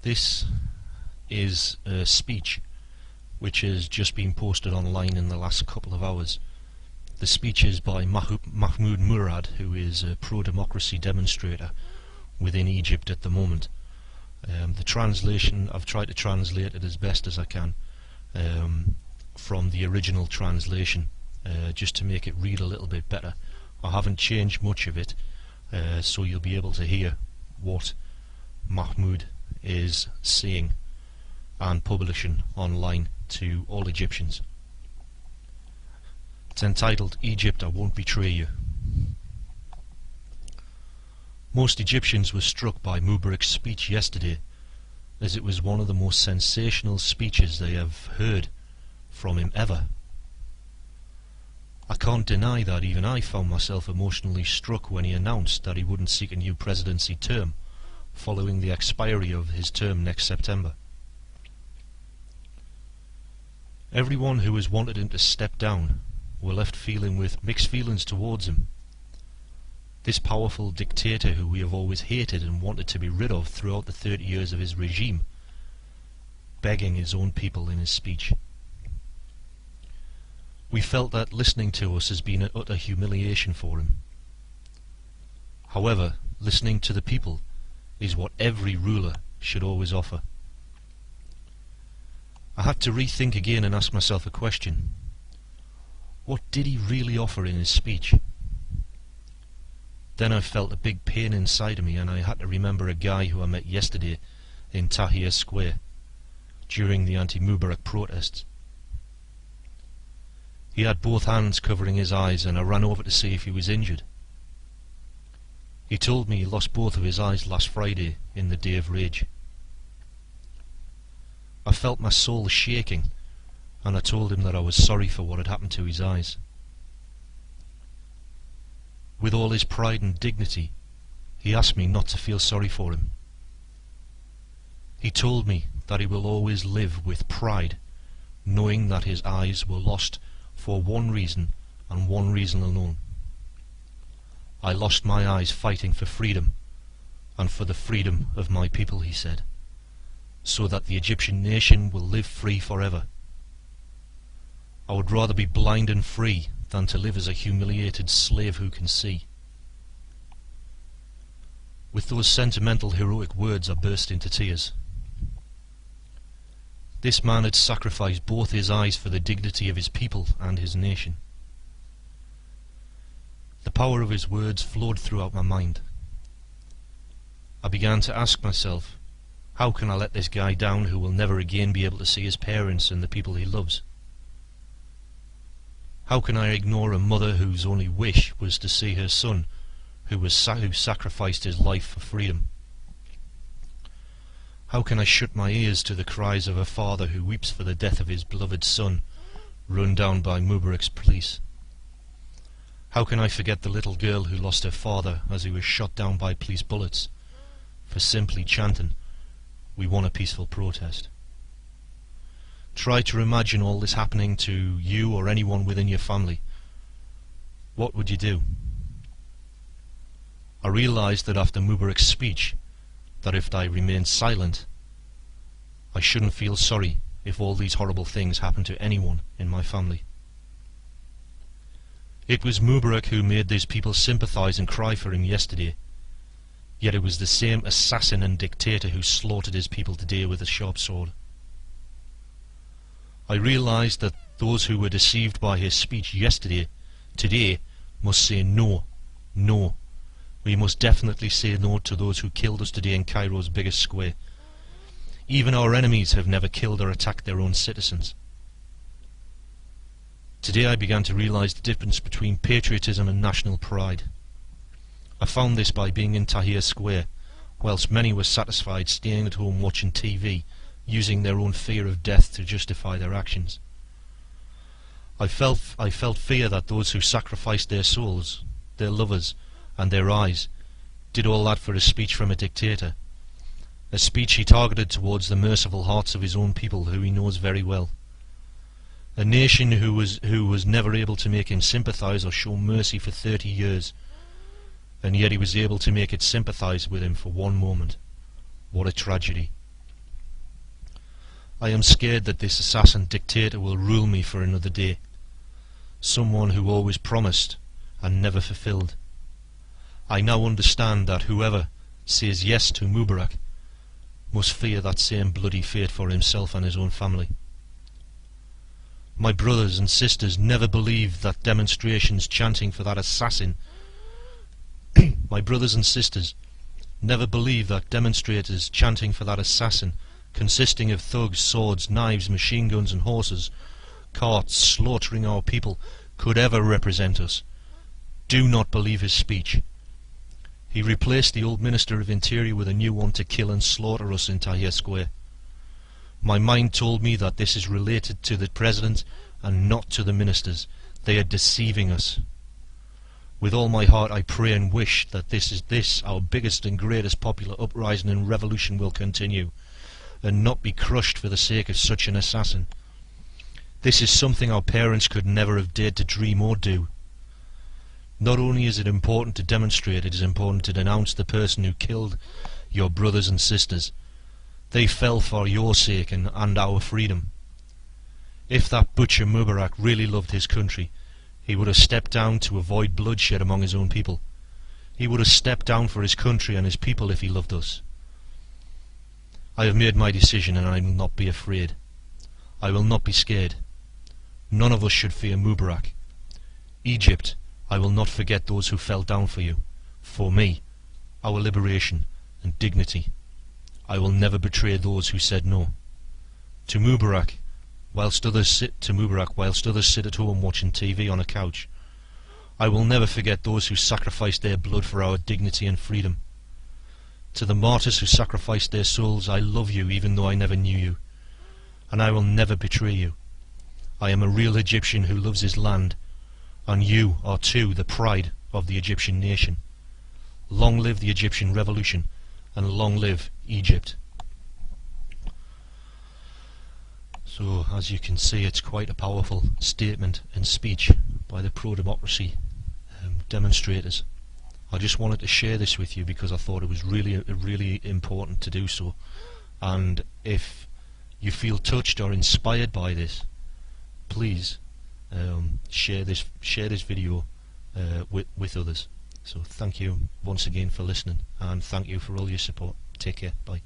This is a speech which has just been posted online in the last couple of hours. The speech is by Mahmoud Mourad, who is a pro-democracy demonstrator within Egypt at the moment. The translation, I've tried to translate it as best as I can from the original translation, just to make it read a little bit better. I haven't changed much of it, so you'll be able to hear what Mahmoud is saying and publishing online to all Egyptians. It's entitled, "Egypt, I Won't Betray You." Most Egyptians were struck by Mubarak's speech yesterday, as it was one of the most sensational speeches they have heard from him ever. I can't deny that even I found myself emotionally struck when he announced that he wouldn't seek a new presidency term following the expiry of his term next September. Everyone who has wanted him to step down were left feeling with mixed feelings towards him. This powerful dictator who we have always hated and wanted to be rid of throughout the 30 years of his regime, begging his own people in his speech. We felt that listening to us has been an utter humiliation for him. However, listening to the people is what every ruler should always offer. I had to rethink again and ask myself a question. What did he really offer in his speech? Then I felt a big pain inside of me, and I had to remember a guy who I met yesterday in Tahrir Square during the anti-Mubarak protests. He had both hands covering his eyes, and I ran over to see if he was injured. He told me he lost both of his eyes last Friday in the day of rage. I felt my soul shaking, and I told him that I was sorry for what had happened to his eyes. With all his pride and dignity, he asked me not to feel sorry for him. He told me that he will always live with pride, knowing that his eyes were lost for one reason and one reason alone. I lost my eyes fighting for freedom, and for the freedom of my people, he said, so that the Egyptian nation will live free forever. I would rather be blind and free than to live as a humiliated slave who can see. With those sentimental, heroic words, I burst into tears. This man had sacrificed both his eyes for the dignity of his people and his nation. The power of his words flowed throughout my mind. I began to ask myself, how can I let this guy down who will never again be able to see his parents and the people he loves? How can I ignore a mother whose only wish was to see her son, who sacrificed his life for freedom? How can I shut my ears to the cries of a father who weeps for the death of his beloved son, run down by Mubarak's police? How can I forget the little girl who lost her father as he was shot down by police bullets for simply chanting, "We want a peaceful protest"? Try to imagine all this happening to you or anyone within your family. What would you do? I realized that after Mubarak's speech, that if I remained silent, I shouldn't feel sorry if all these horrible things happened to anyone in my family. It was Mubarak who made these people sympathize and cry for him yesterday, yet it was the same assassin and dictator who slaughtered his people today with a sharp sword. I realized that those who were deceived by his speech yesterday, today, must say no, no. We must definitely say no to those who killed us today in Cairo's biggest square. Even our enemies have never killed or attacked their own citizens. Today I began to realize the difference between patriotism and national pride. I found this by being in Tahrir Square, whilst many were satisfied staying at home watching TV, using their own fear of death to justify their actions. I felt fear that those who sacrificed their souls, their lovers, and their eyes, did all that for a speech from a dictator, a speech he targeted towards the merciful hearts of his own people, who he knows very well. A nation who was never able to make him sympathize or show mercy for 30 years, and yet he was able to make it sympathize with him for one moment. What a tragedy. I am scared that this assassin dictator will rule me for another day. Someone who always promised and never fulfilled. I now understand that whoever says yes to Mubarak must fear that same bloody fate for himself and his own family. My brothers and sisters never believed that demonstrations chanting for that assassin my brothers and sisters never believed that demonstrators chanting for that assassin, consisting of thugs, swords, knives, machine guns and horses, carts, slaughtering our people, could ever represent us. Do not believe his speech. He replaced the old Minister of Interior with a new one to kill and slaughter us in Tahrir Square. My mind told me that this is related to the President and not to the ministers. They are deceiving us. With all my heart I pray and wish that this our biggest and greatest popular uprising and revolution will continue, and not be crushed for the sake of such an assassin. This is something our parents could never have dared to dream or do. Not only is it important to demonstrate, it is important to denounce the person who killed your brothers and sisters. They fell for your sake and our freedom. If that butcher Mubarak really loved his country, he would have stepped down to avoid bloodshed among his own people. He would have stepped down for his country and his people if he loved us. I have made my decision and I will not be afraid. I will not be scared. None of us should fear Mubarak. Egypt, I will not forget those who fell down for you, for me, our liberation and dignity. I will never betray those who said no. To Mubarak, whilst others sit at home watching TV on a couch, I will never forget those who sacrificed their blood for our dignity and freedom. To the martyrs who sacrificed their souls, I love you even though I never knew you, and I will never betray you. I am a real Egyptian who loves his land, and you are too the pride of the Egyptian nation. Long live the Egyptian revolution, and long live Egypt. So, as you can see, it's quite a powerful statement and speech by the pro-democracy demonstrators. I just wanted to share this with you because I thought it was really important to do so. And if you feel touched or inspired by this, please share this video with others. So thank you once again for listening, and thank you for all your support. Take care. Bye.